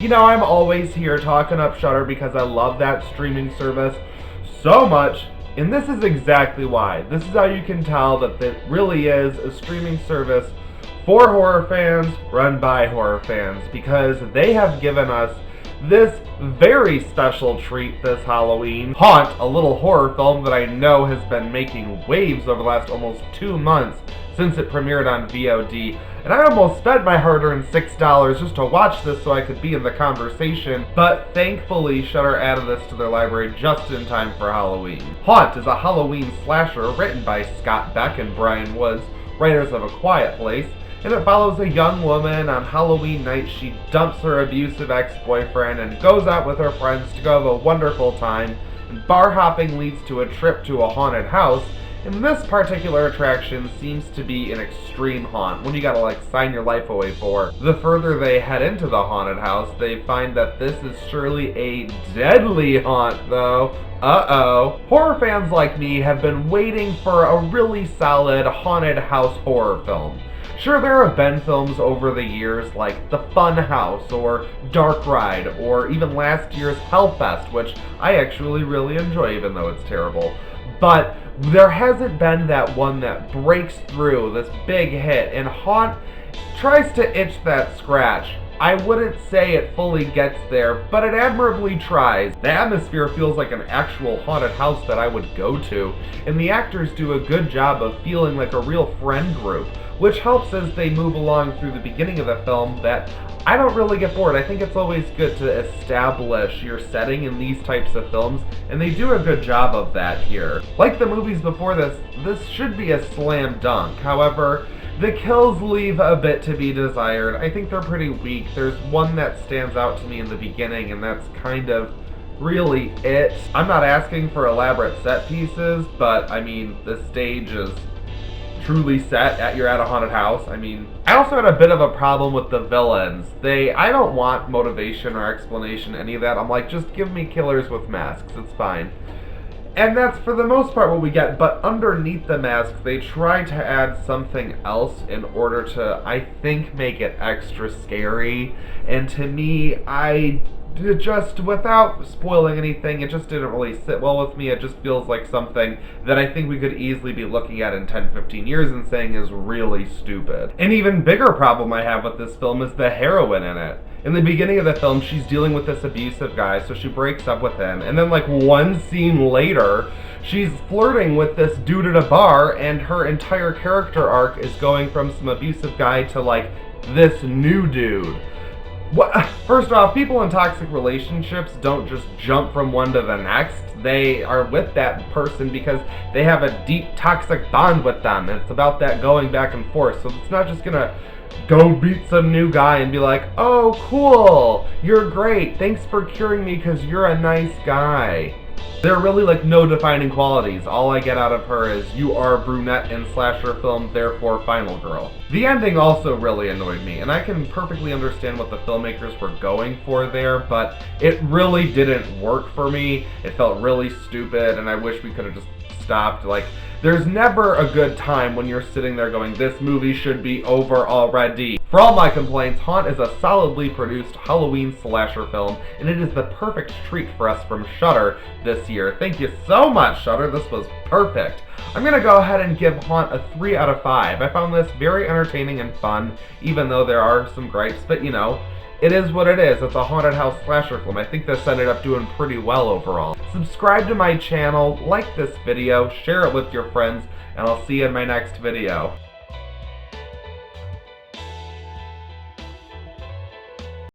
You know, I'm always here talking up Shudder because I love that streaming service so much, and this is exactly why. This is how you can tell that it really is a streaming service for horror fans, run by horror fans, because they have given us this very special treat this Halloween. Haunt, a little horror film that I know has been making waves over the last almost 2 months since it premiered on VOD. And I almost spent my hard-earned $6 just to watch this so I could be in the conversation, but thankfully Shudder added this to their library just in time for Halloween. Haunt is a Halloween slasher written by Scott Beck and Brian Woods, writers of A Quiet Place, and it follows a young woman. On Halloween night, she dumps her abusive ex-boyfriend and goes out with her friends to go have a wonderful time, and bar hopping leads to a trip to a haunted house. And this particular attraction seems to be an extreme haunt, one you gotta like sign your life away for. The further they head into the haunted house, they find that this is surely a deadly haunt though. Uh-oh. Horror fans like me have been waiting for a really solid haunted house horror film. Sure, there have been films over the years like The Fun House or Dark Ride or even last year's Hellfest, which I actually really enjoy even though it's terrible. But there hasn't been that one that breaks through, this big hit, and Haunt tries to itch that scratch. I wouldn't say it fully gets there, but it admirably tries. The atmosphere feels like an actual haunted house that I would go to, and the actors do a good job of feeling like a real friend group, which helps as they move along through the beginning of the film that I don't really get bored. I think it's always good to establish your setting in these types of films, and they do a good job of that here. Like the movies before this, this should be a slam dunk. However, the kills leave a bit to be desired. I think they're pretty weak. There's one that stands out to me in the beginning, and that's kind of really it. I'm not asking for elaborate set pieces, but I mean, the stage is truly set you're at a haunted house. I mean, I also had a bit of a problem with the villains. I don't want motivation or explanation, any of that. I'm like, just give me killers with masks, it's fine. And that's for the most part what we get, but underneath the masks, they try to add something else in order to, I think, make it extra scary. And to me, just without spoiling anything, it just didn't really sit well with me. It just feels like something that I think we could easily be looking at in 10-15 years and saying is really stupid. An even bigger problem I have with this film is the heroine in it. In the beginning of the film, she's dealing with this abusive guy, so she breaks up with him, and then like one scene later, she's flirting with this dude at a bar, and her entire character arc is going from some abusive guy to like this new dude. First off, people in toxic relationships don't just jump from one to the next. They are with that person because they have a deep toxic bond with them. It's about that going back and forth. So it's not just gonna go beat some new guy and be like, oh cool, you're great, thanks for curing me because you're a nice guy. There are really like no defining qualities. All I get out of her is, you are brunette in slasher film, therefore final girl. The ending also really annoyed me, and I can perfectly understand what the filmmakers were going for there, but it really didn't work for me. It felt really stupid, and I wish we could have just stopped. Like, there's never a good time when you're sitting there going, this movie should be over already. For all my complaints, Haunt is a solidly produced Halloween slasher film, and it is the perfect treat for us from Shudder this year. Thank you so much, Shudder. This was perfect. I'm gonna go ahead and give Haunt a 3 out of 5. I found this very entertaining and fun, even though there are some gripes, but you know, it is what it is. It's a haunted house slasher film. I think this ended up doing pretty well overall. Subscribe to my channel, like this video, share it with your friends, and I'll see you in my next video.